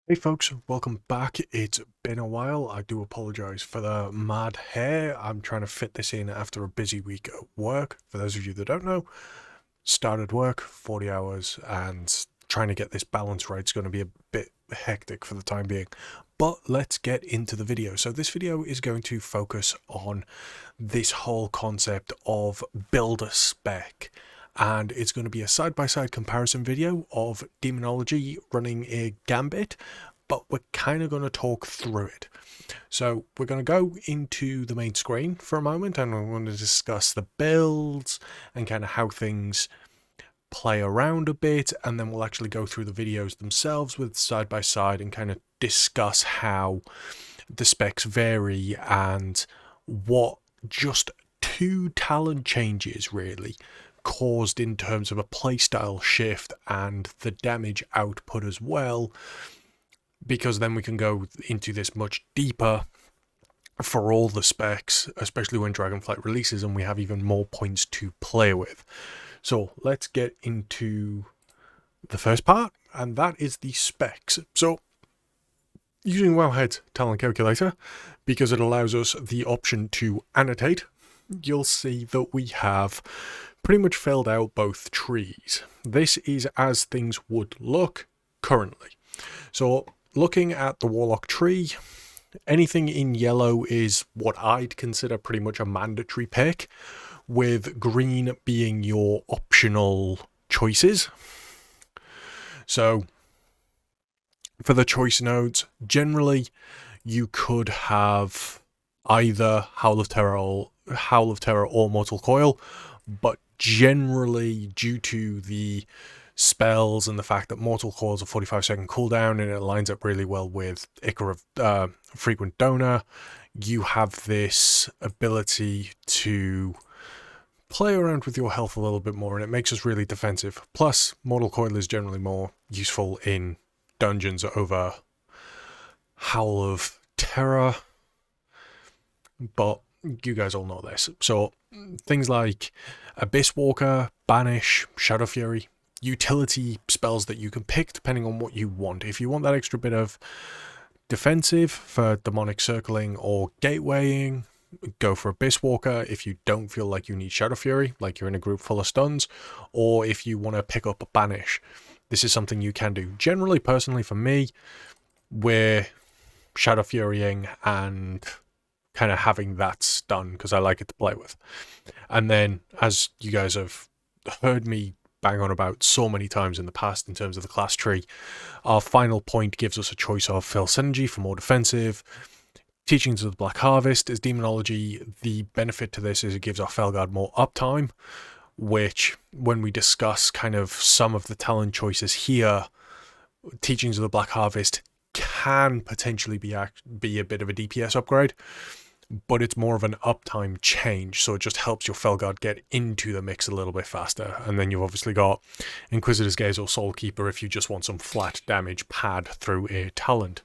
Hey folks, welcome back. It's been a while. I do apologize for the mad hair. I'm trying to fit this in after a busy week at work. For those of you that don't know, started work, 40 hours, and trying to get this balance right is going to be a bit hectic for the time being. But let's get into the video. So this video is going to focus on this whole concept of build a spec. And it's going to be a side-by-side comparison video of Demonology running a Gambit, but we're kind of going to talk through it. So we're going to go into the main screen for a moment, and we're going to discuss the builds and kind of how things play around a bit, and then we'll actually go through the videos themselves with side-by-side and kind of discuss how the specs vary and what just two talent changes really caused in terms of a playstyle shift and the damage output as well, because then we can go into this much deeper for all the specs, especially when Dragonflight releases and we have even more points to play with. So let's get into the first part, and that is the specs. So using Wowhead's talent calculator, because it allows us the option to annotate, you'll see that we have pretty much filled out both trees. This is as things would look currently. So looking at the Warlock tree, anything in yellow is what I'd consider pretty much a mandatory pick, with green being your optional choices. So for the choice nodes, generally you could have either Howl of Terror or Mortal Coil, but generally, due to the spells and the fact that Mortal Coil is a 45-second cooldown and it lines up really well with Ichor of Frequent Donor, you have this ability to play around with your health a little bit more, and it makes us really defensive. Plus, Mortal Coil is generally more useful in dungeons over Howl of Terror, but you guys all know this. So things like Abyss Walker, Banish, Shadow Fury, utility spells that you can pick depending on what you want. If you want that extra bit of defensive for demonic circling or gatewaying, go for Abyss Walker. If you don't feel like you need Shadow Fury, like you're in a group full of stuns, or if you want to pick up a Banish, this is something you can do. Generally, personally for me, we're Shadow Furying and kind of having that stun because I like it to play with. And then, as you guys have heard me bang on about so many times in the past in terms of the class tree, our final point gives us a choice of Fel Synergy for more defensive, Teachings of the Black Harvest is Demonology. The benefit to this is it gives our Felguard more uptime, which when we discuss kind of some of the talent choices here, Teachings of the Black Harvest can potentially be a bit of a DPS upgrade, but it's more of an uptime change, so it just helps your Felguard get into the mix a little bit faster. And then you've obviously got Inquisitor's Gaze or Soulkeeper if you just want some flat damage pad through a talent.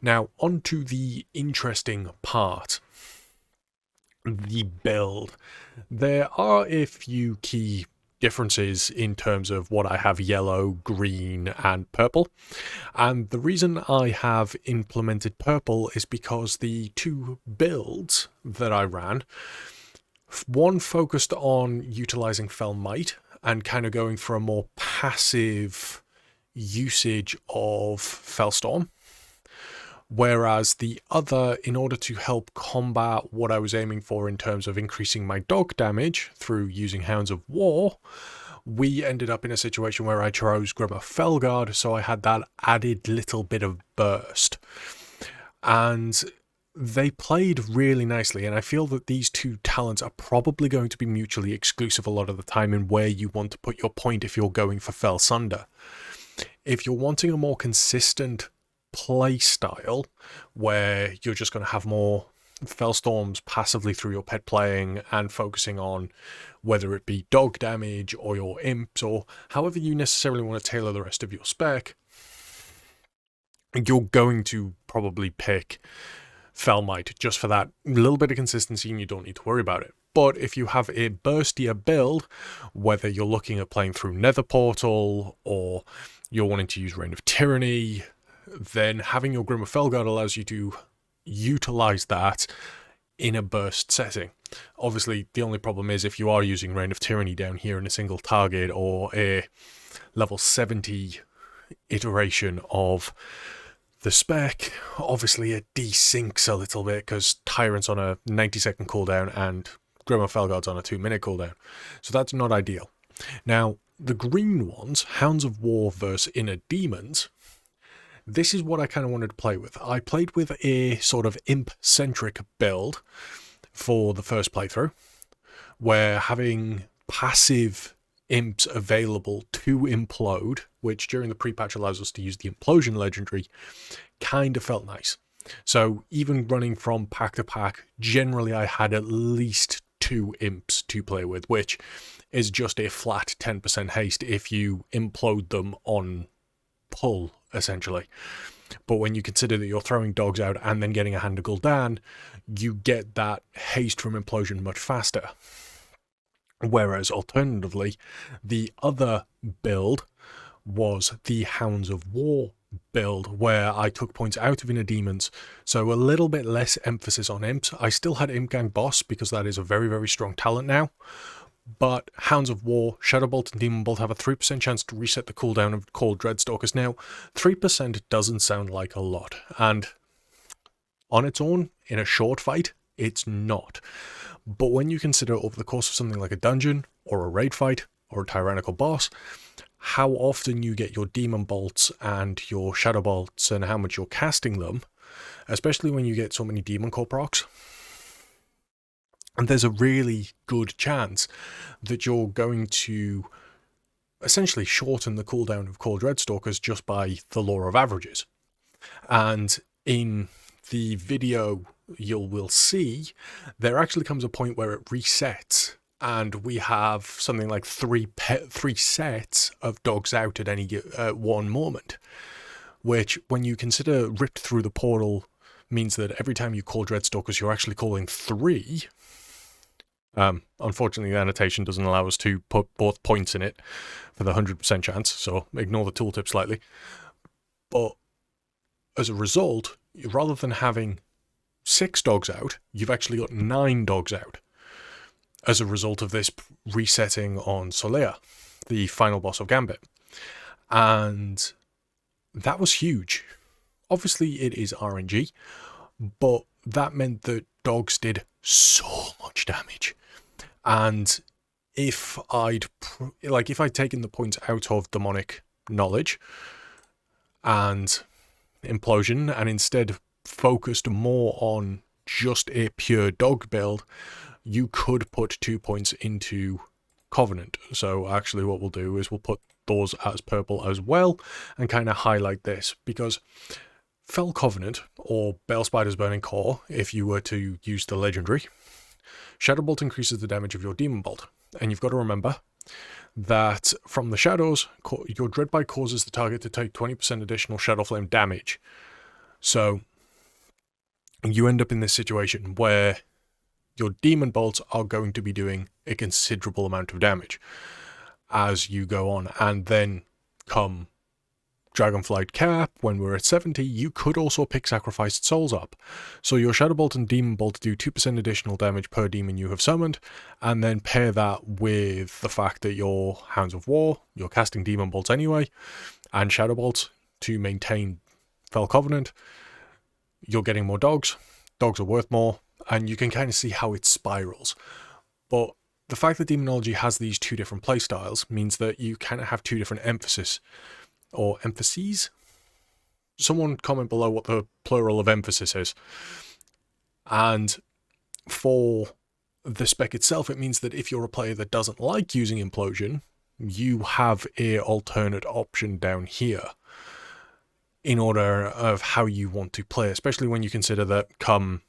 Now, on to the interesting part, the build. There are a few key differences in terms of what I have yellow, green, and purple. And the reason I have implemented purple is because the two builds that I ran, one focused on utilizing Fel Might and kind of going for a more passive usage of Felstorm, whereas the other, in order to help combat what I was aiming for in terms of increasing my dog damage through using Hounds of War, we ended up in a situation where I chose Grimmer Felguard, so I had that added little bit of burst. And they played really nicely, and I feel that these two talents are probably going to be mutually exclusive a lot of the time in where you want to put your point if you're going for Fel Sunder. If you're wanting a more consistent play style where you're just going to have more Felstorms passively through your pet playing and focusing on whether it be dog damage or your imps or however you necessarily want to tailor the rest of your spec, you're going to probably pick Fel Might just for that little bit of consistency, and you don't need to worry about it. But if you have a burstier build, whether you're looking at playing through Nether Portal or you're wanting to use Reign of Tyranny, then having your Grim of Felguard allows you to utilize that in a burst setting. Obviously, the only problem is if you are using Reign of Tyranny down here in a single target, or a level 70 iteration of the spec, obviously it desyncs a little bit because Tyrant's on a 90-second cooldown and Grim of Felguard's on a 2-minute cooldown. So that's not ideal. Now, the green ones, Hounds of War versus Inner Demons, this is what I kind of wanted to play with. I played with a sort of imp-centric build for the first playthrough, where having passive imps available to implode, which during the pre-patch allows us to use the implosion legendary, kind of felt nice. So even running from pack to pack, generally I had at least 2 imps to play with, which is just a flat 10% haste if you implode them on pull, essentially. But when you consider that you're throwing dogs out and then getting a hand of Gul'dan, you get that haste from implosion much faster. Whereas alternatively, the other build was the Hounds of War build, where I took points out of Inner Demons, so a little bit less emphasis on imps. I still had Imp Gang Boss because that is a very, very strong talent now. But Hounds of War, Shadowbolt and Demon Bolt have a 3% chance to reset the cooldown of Cold Dreadstalkers. Now, 3% doesn't sound like a lot, and on its own, in a short fight, it's not. But when you consider over the course of something like a dungeon, or a raid fight, or a tyrannical boss, how often you get your Demon Bolts and your Shadow Bolts and how much you're casting them, especially when you get so many Demon Core procs, and there's a really good chance that you're going to essentially shorten the cooldown of Cold Dreadstalkers just by the law of averages. And in the video you will see, there actually comes a point where it resets, and we have something like 3 sets of dogs out at any one moment, which, when you consider ripped through the portal, means that every time you call Dreadstalkers, you're actually calling 3. Unfortunately, the annotation doesn't allow us to put both points in it for the 100% chance, so ignore the tooltip slightly. But as a result, rather than having 6 dogs out, you've actually got 9 dogs out as a result of this resetting on Solea, the final boss of Gambit. And that was huge. Obviously, it is RNG, but that meant that dogs did so much damage. And if I'd taken the points out of Demonic Knowledge and Implosion and instead focused more on just a pure dog build, you could put 2 points into Covenant. So actually what we'll do is we'll put those as purple as well and kind of highlight this, because Fell Covenant, or Bale Spider's Burning Core, if you were to use the legendary, Shadowbolt increases the damage of your Demon Bolt. And you've got to remember that from the shadows, your Dreadbite causes the target to take 20% additional Shadow Flame damage. So you end up in this situation where your Demon Bolts are going to be doing a considerable amount of damage as you go on. And then come Dragonflight Cap, when we're at 70, you could also pick Sacrificed Souls up. So your Shadow Bolt and Demon Bolt do 2% additional damage per demon you have summoned, and then pair that with the fact that your Hounds of War, you're casting Demon Bolts anyway, and Shadow Bolts to maintain Fell Covenant, you're getting more dogs. Dogs are worth more, and you can kind of see how it spirals. But the fact that Demonology has these 2 different playstyles means that you kind of have 2 different emphases. Or emphases? Someone comment below what the plural of emphasis is. And for the spec itself, it means that if you're a player that doesn't like using Implosion, you have an alternate option down here in order of how you want to play, especially when you consider that come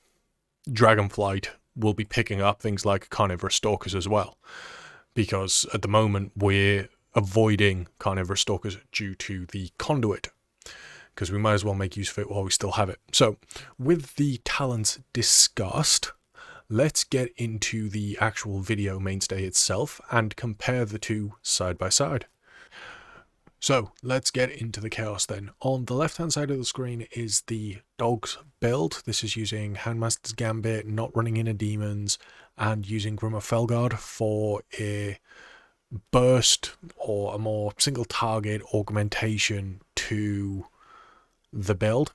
Dragonflight will be picking up things like Carnivorous Stalkers as well. Because at the moment we're avoiding Carnivorous Stalkers due to the Conduit, because we might as well make use of it while we still have it. So, with the talents discussed, let's get into the actual video mainstay itself and compare the 2 side by side. So let's get into the chaos then. On the left hand side of the screen is the dogs build. This is using Handmaster's Gambit, not running Inner Demons, and using Grim of Felguard for a burst or a more single target augmentation to the build,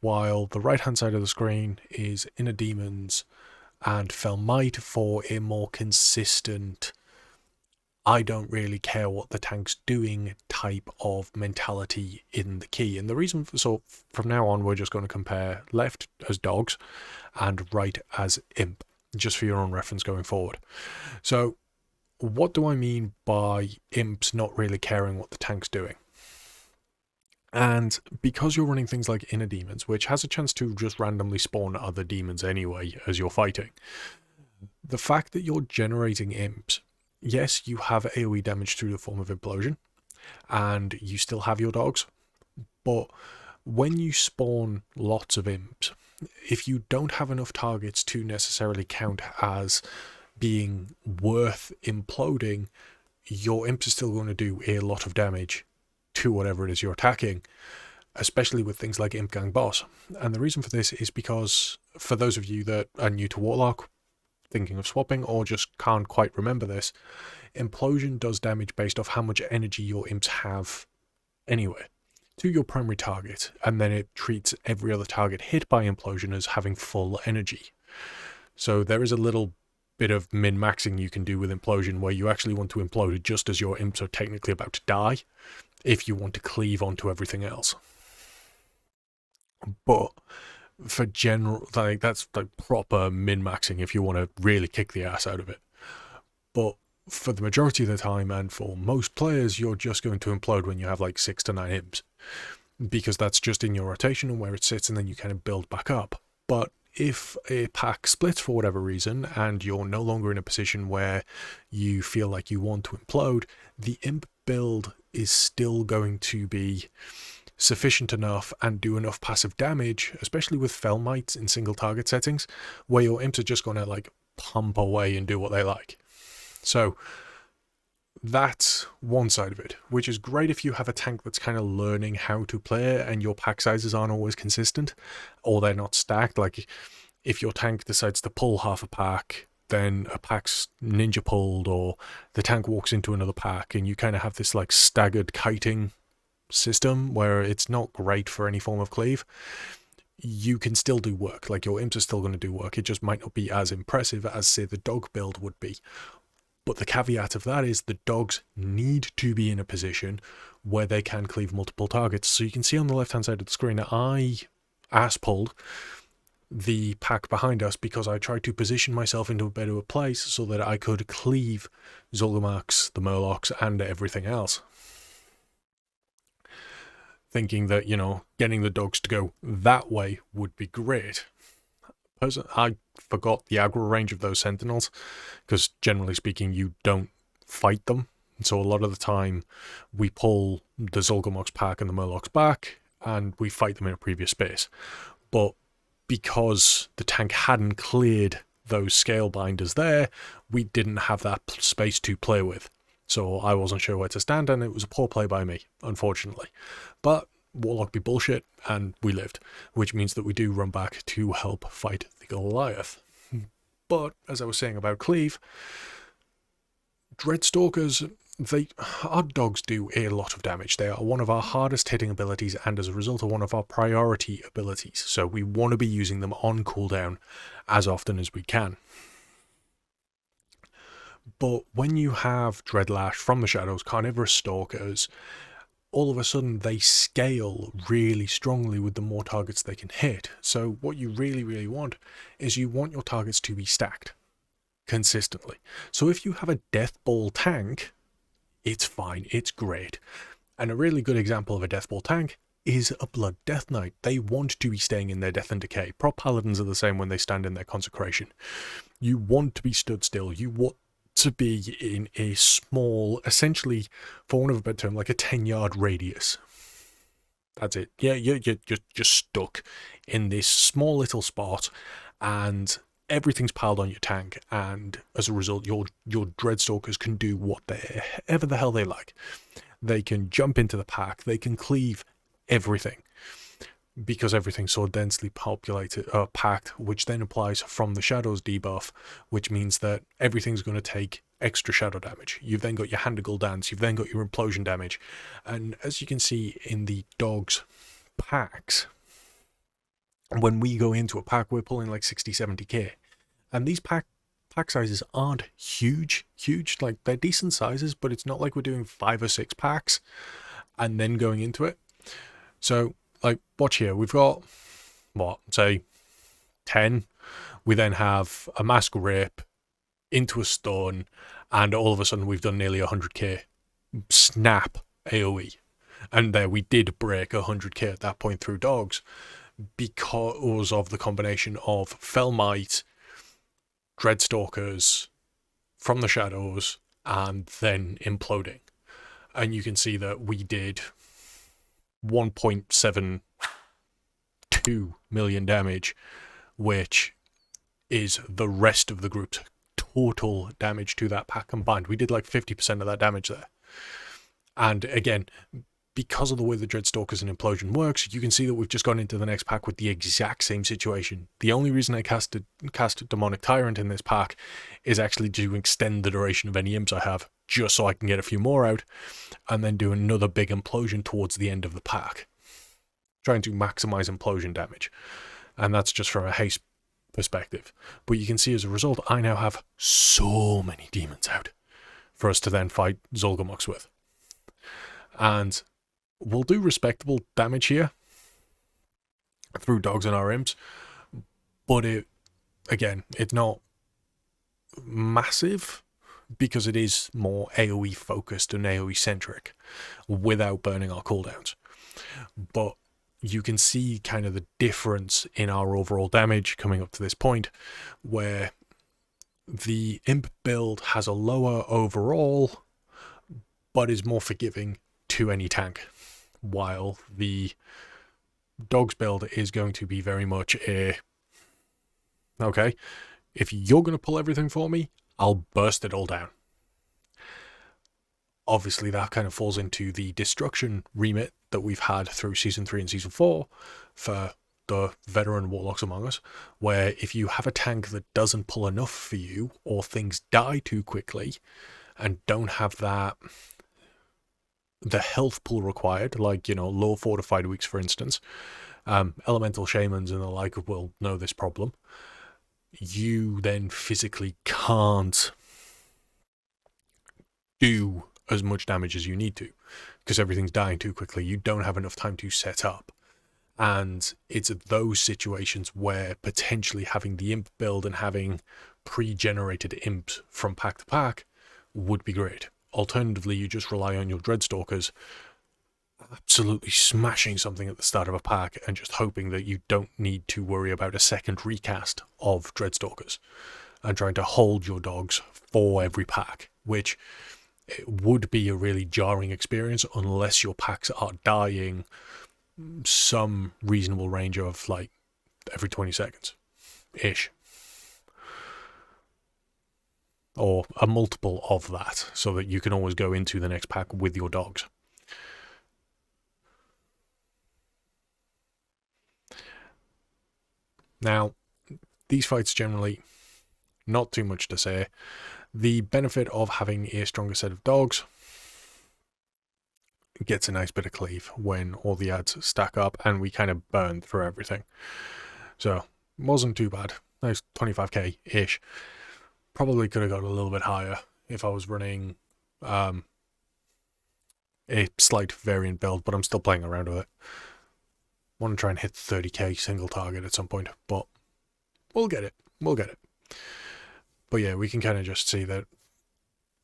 while the right hand side of the screen is Inner Demons and Fel Might for a more consistent, I don't really care what the tank's doing type of mentality in the key. And the reason so from now on we're just going to compare left as dogs and right as imp, just for your own reference going forward. So what do I mean by imps not really caring what the tank's doing? And because you're running things like Inner Demons, which has a chance to just randomly spawn other demons anyway as you're fighting, the fact that you're generating imps, yes, you have AoE damage through the form of implosion, and you still have your dogs, but when you spawn lots of imps, if you don't have enough targets to necessarily count as being worth imploding, your imps are still going to do a lot of damage to whatever it is you're attacking, especially with things like Imp Gang Boss. And the reason for this is because, for those of you that are new to Warlock, thinking of swapping, or just can't quite remember this, implosion does damage based off how much energy your imps have anyway to your primary target, and then it treats every other target hit by implosion as having full energy. So there is a little bit of min-maxing you can do with implosion where you actually want to implode it just as your imps are technically about to die, if you want to cleave onto everything else. But for general, like, that's like proper min-maxing if you want to really kick the ass out of it. But for the majority of the time, and for most players, you're just going to implode when you have like 6 to 9 imps, because that's just in your rotation and where it sits, and then you kind of build back up. But if a pack splits for whatever reason and you're no longer in a position where you feel like you want to implode, the imp build is still going to be sufficient enough and do enough passive damage, especially with Fel Might in single target settings, where your imps are just going to like pump away and do what they like. So that's one side of it, which is great if you have a tank that's kind of learning how to play and your pack sizes aren't always consistent, or they're not stacked. Like if your tank decides to pull half a pack, then a pack's ninja pulled, or the tank walks into another pack, and you kind of have this like staggered kiting system where it's not great for any form of cleave. You can still do work, like your imps are still going to do work, it just might not be as impressive as, say, the dog build would be. But the caveat of that is the dogs need to be in a position where they can cleave multiple targets. So you can see on the left hand side of the screen, I ass pulled the pack behind us because I tried to position myself into a better place so that I could cleave Zolgamarks, the Murlocs, and everything else. Thinking that, you know, getting the dogs to go that way would be great. I forgot the aggro range of those sentinels, because generally speaking you don't fight them, so a lot of the time we pull the Zolgamox pack and the Murlocs back and we fight them in a previous space. But because the tank hadn't cleared those scale binders there, we didn't have that space to play with, so I wasn't sure where to stand, and it was a poor play by me, unfortunately. But Warlock be bullshit, and we lived, which means that we do run back to help fight the Goliath. But as I was saying about cleave, Dreadstalkers, our dogs do a lot of damage. They are one of our hardest hitting abilities, and as a result are one of our priority abilities, so we want to be using them on cooldown as often as we can. But when you have Dreadlash from the Shadows, Carnivorous Stalkers, all of a sudden they scale really strongly with the more targets they can hit. So what you really want is you want your targets to be stacked consistently. So if you have a Death Ball tank, it's fine, it's great. And a really good example of a Death Ball tank is a Blood Death Knight. They want to be staying in their Death and Decay. Prop Paladins are the same when they stand in their Consecration. You want to be stood still. You want to be in a small, essentially, for want of a better term, like a 10-yard radius. That's it. Yeah, you're just stuck in this small little spot, and everything's piled on your tank, and as a result, your Dreadstalkers can do whatever the hell they like. they can jump into the pack, they can cleave everything, because everything's so densely populated, packed, which then applies from the shadows debuff, which means that everything's going to take extra shadow damage. You've then got your Handigal Dance, you've then got your implosion damage, and as you can see in the dogs packs, when we go into a pack, we're pulling like 60-70k, and these pack sizes aren't huge, like they're decent sizes, but it's not like we're doing 5 or 6 packs and then going into it. So like, watch here, we've got, what, say 10, we then have a Mask Rape into a Stun, and all of a sudden we've done nearly 100k snap AoE, and there we did break 100k at that point through dogs, because of the combination of Fell Might, Dreadstalkers from the shadows, and then imploding. And you can see that we did 1.72 million damage, which is the rest of the group's total damage to that pack combined. We did like 50% of that damage there. And again, because of the way the Dreadstalkers and Implosion works, you can see that we've just gone into the next pack with the exact same situation. The only reason I cast Demonic Tyrant in this pack is actually to extend the duration of any imps I have, just so I can get a few more out, and then do another big Implosion towards the end of the pack, trying to maximize Implosion damage. And that's just from a haste perspective. But you can see as a result, I now have so many demons out for us to then fight Zolgamox with. And we'll do respectable damage here through dogs and our imps, but it's not massive, because it is more AoE focused and AoE centric without burning our cooldowns. But you can see kind of the difference in our overall damage coming up to this point, where the imp build has a lower overall but is more forgiving to any tank, while the dogs build is going to be very much a, okay, if you're going to pull everything for me, I'll burst it all down. Obviously that kind of falls into the destruction remit that we've had through Season 3 and Season 4 for the veteran Warlocks among us, where if you have a tank that doesn't pull enough for you, or things die too quickly and don't have the health pool required, like, you know, low fortified weeks, for instance, elemental shamans and the like will know this problem. You then physically can't do as much damage as you need to, because everything's dying too quickly. You don't have enough time to set up. And it's those situations where potentially having the imp build and having pre-generated imps from pack to pack would be great. Alternatively, you just rely on your Dreadstalkers absolutely smashing something at the start of a pack and just hoping that you don't need to worry about a second recast of Dreadstalkers, and trying to hold your dogs for every pack, which it would be a really jarring experience unless your packs are dying some reasonable range of like every 20 seconds ish, or a multiple of that, so that you can always go into the next pack with your dogs. Now, these fights generally, not too much to say. The benefit of having a stronger set of dogs, gets a nice bit of cleave when all the ads stack up and we kind of burn through everything. So, wasn't too bad. Nice 25k-ish. Probably could have got a little bit higher if I was running a slight variant build, but I'm still playing around with it. Want to try and hit 30k single target at some point, but we'll get it. We'll get it. But yeah, we can kind of just see that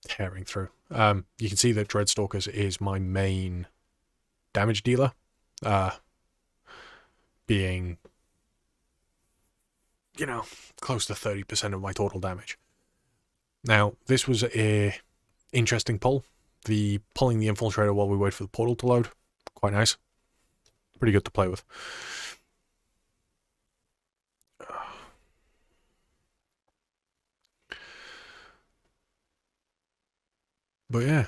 tearing through. You can see that Dreadstalkers is my main damage dealer, being, you know, close to 30% of my total damage. Now, this was a interesting pull. The pulling the Infiltrator while we wait for the portal to load, quite nice. Pretty good to play with. But yeah,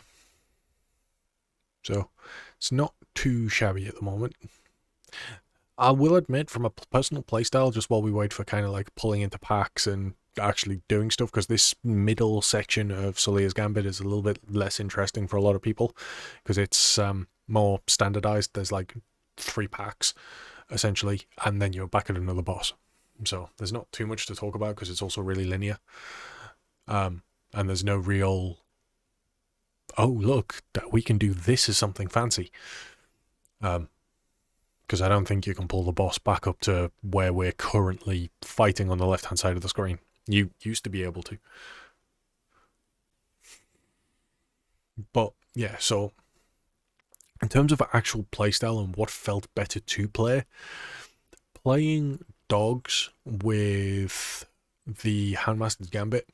So it's not too shabby at the moment. I will admit, from a personal playstyle, just while we wait for kind of like pulling into packs and actually doing stuff, because this middle section of Sullia's Gambit is a little bit less interesting for a lot of people, because it's more standardized. There's like 3 packs, essentially, and then you're back at another boss. So there's not too much to talk about, because it's also really linear. And there's no real, oh, look, that we can do this as something fancy. Because I don't think you can pull the boss back up to where we're currently fighting on the left-hand side of the screen. You used to be able to. But, yeah, so in terms of actual playstyle and what felt better to play, playing dogs with the Handmaster's Gambit,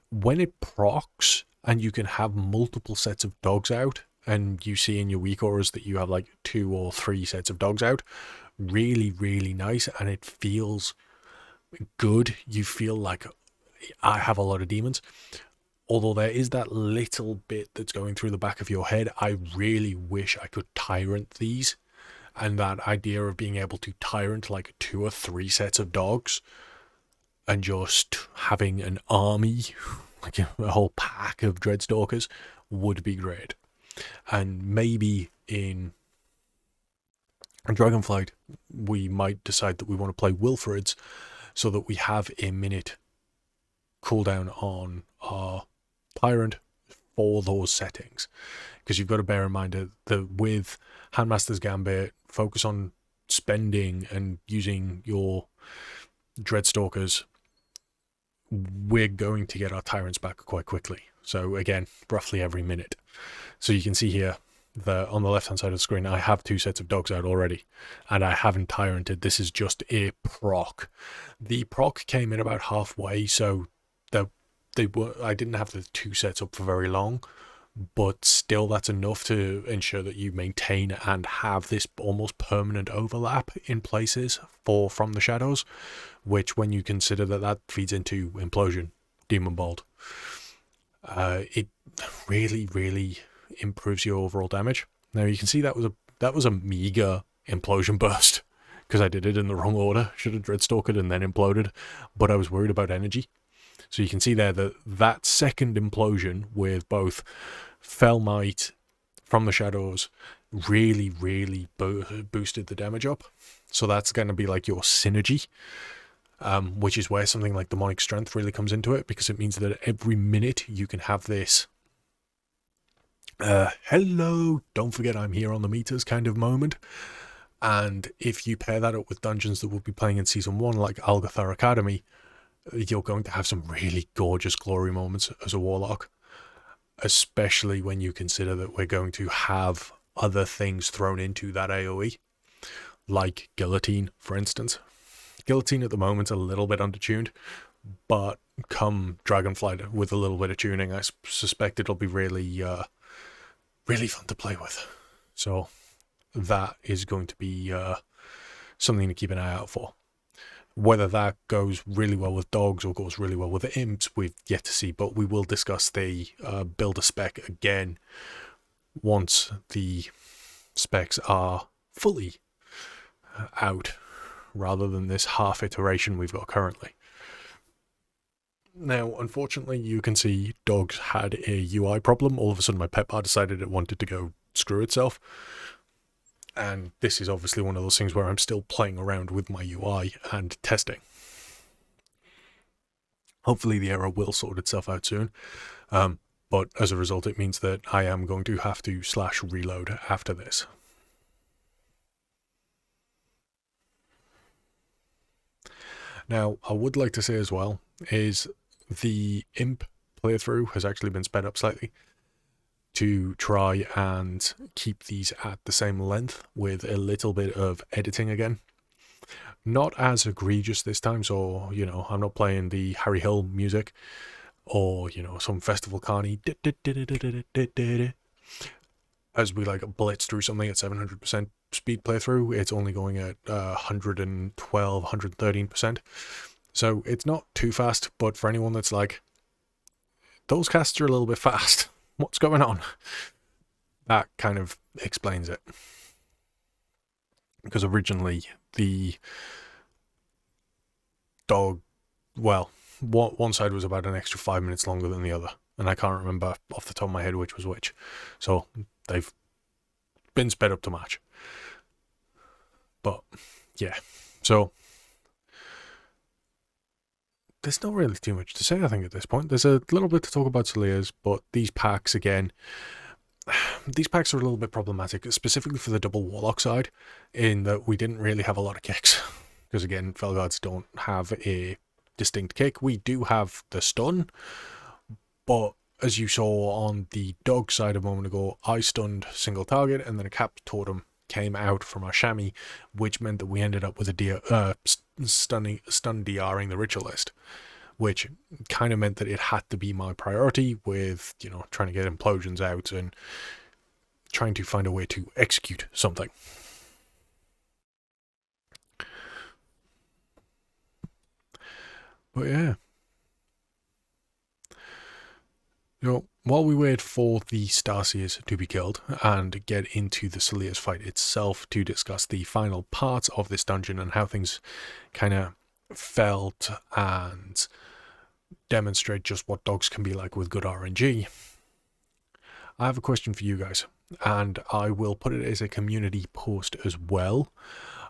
when it procs and you can have multiple sets of dogs out, and you see in your weak auras that you have like 2 or 3 sets of dogs out, really, really nice, and it feels good. You feel like, I have a lot of demons. Although there is that little bit that's going through the back of your head, I really wish I could tyrant these. And that idea of being able to tyrant like 2 or 3 sets of dogs and just having an army, like a whole pack of Dreadstalkers, would be great. And maybe in Dragonflight, we might decide that we want to play Wilfrids so that we have a minute cooldown on our Tyrant for those settings. Because you've got to bear in mind that with Handmaster's Gambit, focus on spending and using your Dreadstalkers, we're going to get our Tyrants back quite quickly. So again, roughly every minute. So you can see here that on the left-hand side of the screen, I have 2 sets of dogs out already, and I haven't tyranted. This is just a proc. The proc came in about halfway, so I didn't have the 2 sets up for very long, but still that's enough to ensure that you maintain and have this almost permanent overlap in places from the shadows, which when you consider that feeds into Implosion, Demon Bolt, it really, really improves your overall damage. Now you can see that was a meager Implosion burst, because I did it in the wrong order. Should have Dreadstalked and then imploded, but I was worried about energy. So you can see there that second implosion with both Fellmite from the shadows really, really boosted the damage up. So that's going to be like your synergy, which is where something like Demonic Strength really comes into it, because it means that every minute you can have this hello, don't forget I'm here on the meters kind of moment. And if you pair that up with dungeons that we'll be playing in Season 1, like Algathar Academy, you're going to have some really gorgeous glory moments as a Warlock, especially when you consider that we're going to have other things thrown into that AoE, like Guillotine, for instance. Guillotine at the moment's a little bit undertuned, but come Dragonflight with a little bit of tuning, I suspect it'll be really, really fun to play with. So that is going to be something to keep an eye out for. Whether that goes really well with dogs or goes really well with imps, we've yet to see, but we will discuss the builder spec again once the specs are fully out, rather than this half iteration we've got currently. Now, unfortunately, you can see dogs had a UI problem. All of a sudden, my pet bar decided it wanted to go screw itself. And this is obviously one of those things where I'm still playing around with my UI and testing. Hopefully the error will sort itself out soon. But as a result, it means that I am going to have to /reload after this. Now, I would like to say as well, is the imp playthrough has actually been sped up slightly to try and keep these at the same length with a little bit of editing again. Not as egregious this time, so, you know, I'm not playing the Harry Hill music or, you know, some Festival Carney as we like blitz through something at 700% speed playthrough. It's only going at 112, 113%. So it's not too fast, but for anyone that's like, those casts are a little bit fast, what's going on? that kind of explains it. Because originally the dog, well, one side was about an extra 5 minutes longer than the other, and I can't remember off the top of my head which was which. So they've been sped up to match. But yeah, so there's not really too much to say, I think, at this point. There's a little bit to talk about Solia's, but these packs, again, these packs are a little bit problematic, specifically for the double Warlock side, in that we didn't really have a lot of kicks. Because again, Felguards don't have a distinct kick. We do have the stun, but as you saw on the dog side a moment ago, I stunned single target, and then a capped totem came out from our chamois, which meant that we ended up with a stun DRing the ritualist, which kind of meant that it had to be my priority with, you know, trying to get implosions out and trying to find a way to execute something. But yeah. You know, while we wait for the Starseers to be killed and get into the Solia's fight itself to discuss the final parts of this dungeon and how things kind of felt and demonstrate just what dogs can be like with good RNG, I have a question for you guys, and I will put it as a community post as well.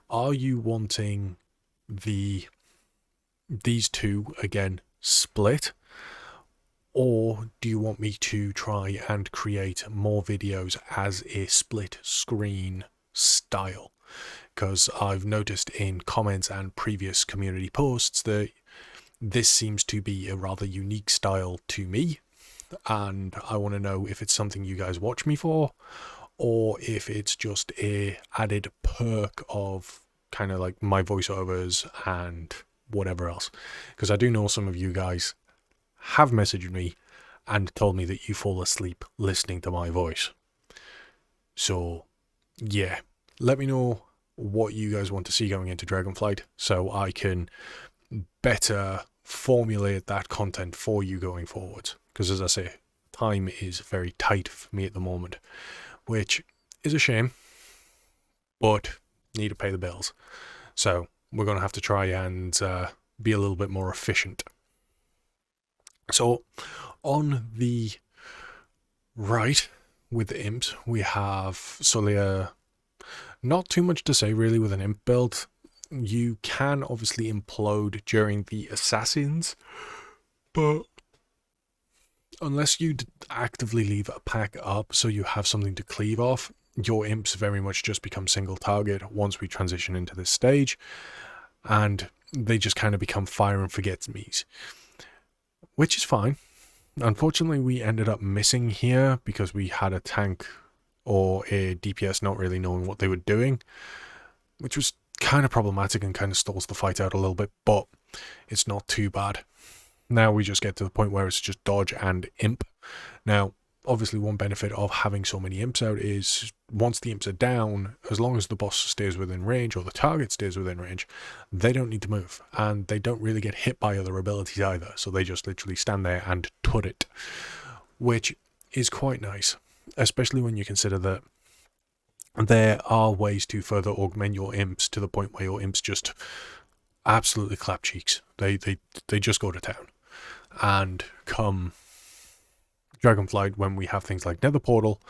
Are you wanting these two, again, split? Or do you want me to try and create more videos as a split screen style? Because I've noticed in comments and previous community posts that this seems to be a rather unique style to me, and I want to know if it's something you guys watch me for, or if it's just a added perk of kind of like my voiceovers and whatever else. Because I do know some of you guys have messaged me and told me that you fall asleep listening to my voice. So yeah, let me know what you guys want to see going into Dragonflight so I can better formulate that content for you going forward. Because as I say, time is very tight for me at the moment, which is a shame, but need to pay the bills. So we're going to have to try and be a little bit more efficient. So on the right with the imps, we have Solia. Not too much to say really with an imp build. You can obviously implode during the assassins, but unless you actively leave a pack up so you have something to cleave off, your imps very much just become single target once we transition into this stage, and they just kind of become fire and forget-me's, which is fine. Unfortunately, we ended up missing here because we had a tank or a DPS not really knowing what they were doing, which was kind of problematic and kind of stalls the fight out a little bit, but it's not too bad. Now we just get to the point where it's just dodge and imp. Now, obviously one benefit of having so many imps out is once the imps are down, as long as the boss stays within range or the target stays within range, they don't need to move, and they don't really get hit by other abilities either, so they just literally stand there and tut it, which is quite nice, especially when you consider that there are ways to further augment your imps to the point where your imps just absolutely clap cheeks. They just go to town. And come Dragonflight, when we have things like Nether Portal,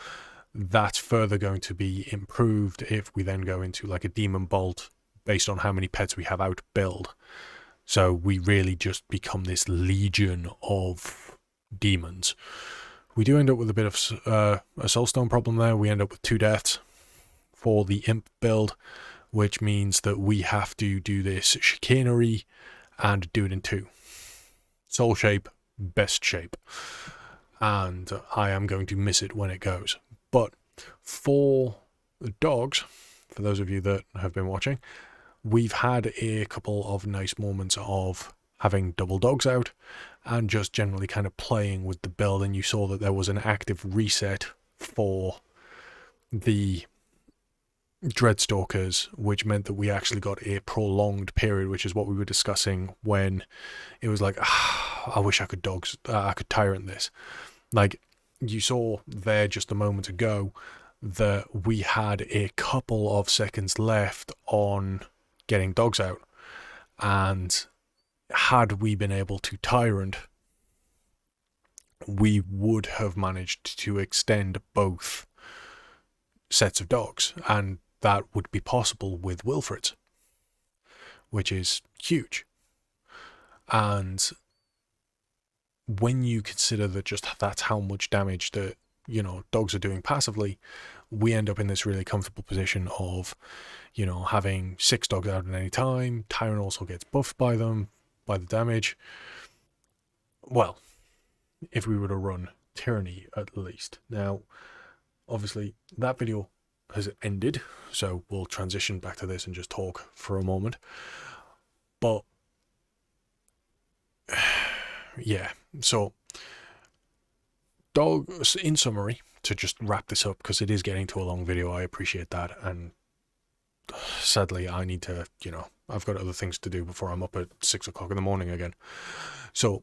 that's further going to be improved if we then go into like a Demon Bolt based on how many pets we have out build. So we really just become this legion of demons. We do end up with a bit of a Soulstone problem there. We end up with 2 deaths for the imp build, which means that we have to do this chicanery and do it in 2. Soul shape, best shape. And I am going to miss it when it goes. But for the dogs, for those of you that have been watching, we've had a couple of nice moments of having double dogs out and just generally kind of playing with the build, and you saw that there was an active reset for the Dreadstalkers, which meant that we actually got a prolonged period, which is what we were discussing when it was like, I wish I could I could tyrant this. Like, you saw there just a moment ago that we had a couple of seconds left on getting dogs out, and had we been able to Tyrant, we would have managed to extend both sets of dogs, and that would be possible with Wilfred's, which is huge. And when you consider that just that's how much damage that, you know, dogs are doing passively, we end up in this really comfortable position of, you know, having 6 dogs out at any time. Tyrant also gets buffed by them, by the damage. Well, if we were to run Tyranny at least. Now, obviously, that video has ended, so we'll transition back to this and just talk for a moment. But yeah, so dogs, in summary, to just wrap this up, because it is getting to a long video, I appreciate that, and sadly I need to, you know, I've got other things to do before I'm up at 6 o'clock in the morning again. So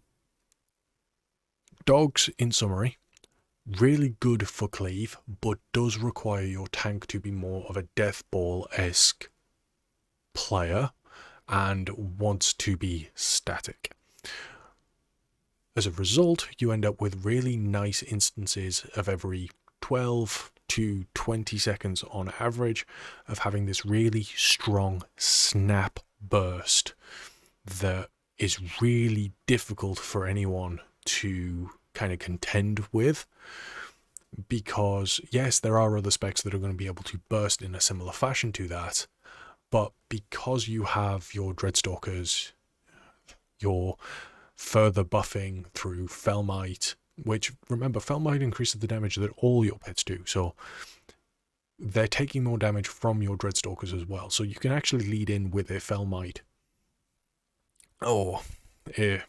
dogs, in summary, really good for cleave, but does require your tank to be more of a death ball-esque player and wants to be static. As a result, you end up with really nice instances of every 12 to 20 seconds on average of having this really strong snap burst that is really difficult for anyone to kind of contend with, because yes, there are other specs that are going to be able to burst in a similar fashion to that, but because you have your Dreadstalkers, your further buffing through Felmite, which, remember, Felmite increases the damage that all your pets do, so they're taking more damage from your Dreadstalkers as well, so you can actually lead in with a Felmite or a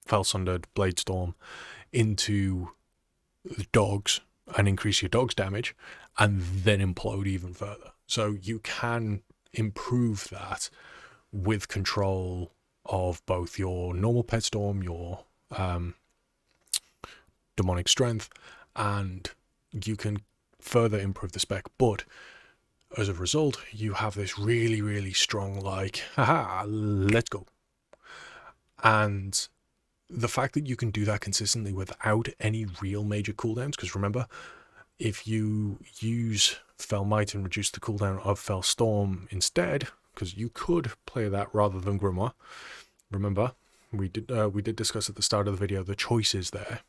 Felsundered Bladestorm into the dogs and increase your dog's damage and then implode even further. So you can improve that with control of both your normal pet storm, your demonic strength, and you can further improve the spec. But as a result, you have this really, really strong, like, haha, let's go. And the fact that you can do that consistently without any real major cooldowns, because remember, if you use Felmite and reduce the cooldown of Felstorm instead, because you could play that rather than Grimoire. Remember, we did discuss at the start of the video the choices there.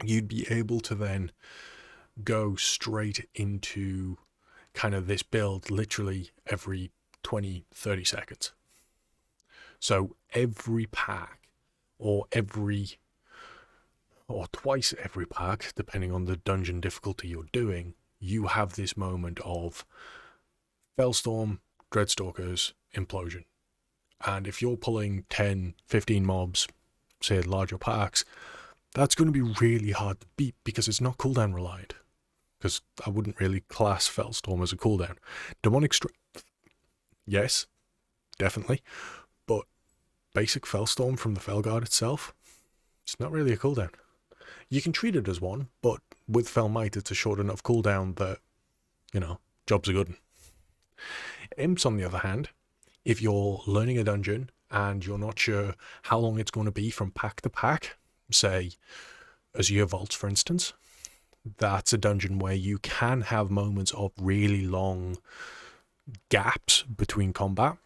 You'd be able to then go straight into kind of this build literally every 20-30 seconds. So every pack, or twice every pack, depending on the dungeon difficulty you're doing, you have this moment of Felstorm, Dreadstalkers, Implosion. And if you're pulling 10, 15 mobs, say larger packs, that's going to be really hard to beat because it's not cooldown reliant. Because I wouldn't really class Felstorm as a cooldown. Demonic Strength, yes, definitely. But basic Felstorm from the Felguard itself, it's not really a cooldown. You can treat it as one, but with Felmite it's a short enough cooldown that, you know, jobs are good. Imps, on the other hand, if you're learning a dungeon and you're not sure how long it's going to be from pack to pack, say Azure Vaults for instance, that's a dungeon where you can have moments of really long gaps between combat.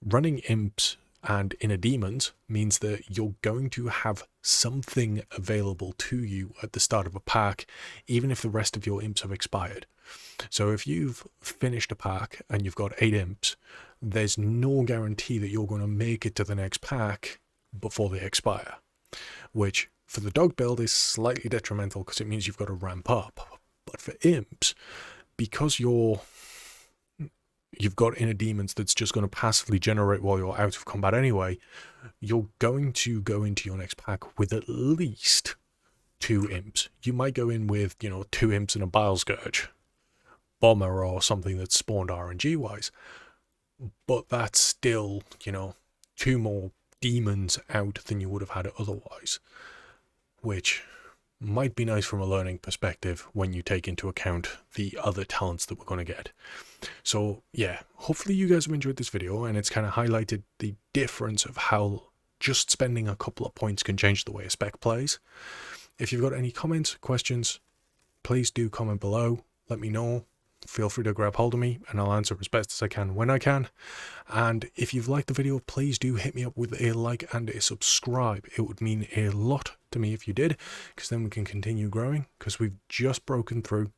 Running imps and inner demons means that you're going to have something available to you at the start of a pack, even if the rest of your imps have expired. So if you've finished a pack and you've got 8 imps, there's no guarantee that you're going to make it to the next pack before they expire, which for the dog build is slightly detrimental because it means you've got to ramp up. But for imps, because you've got inner demons that's just going to passively generate while you're out of combat anyway, you're going to go into your next pack with at least 2 imps. You might go in with, 2 imps and a Bile Scourge bomber or something that's spawned RNG wise, but that's still, 2 more demons out than you would have had otherwise, which might be nice from a learning perspective when you take into account the other talents that we're going to get. So yeah, hopefully you guys have enjoyed this video, and it's kind of highlighted the difference of how just spending a couple of points can change the way a spec plays. If you've got any comments, questions, please do comment below. Let me know. Feel free to grab hold of me and I'll answer as best as I can when I can. And if you've liked the video, please do hit me up with a like and a subscribe. It would mean a lot to me if you did, because then we can continue growing, because we've just broken through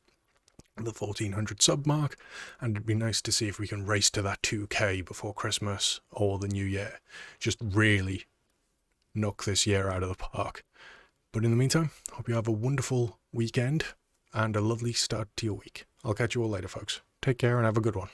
the 1400 sub mark, and it'd be nice to see if we can race to that 2k before Christmas or the new year. Just really knock this year out of the park. But in the meantime, hope you have a wonderful weekend and a lovely start to your week. I'll catch you all later, folks. Take care and have a good one.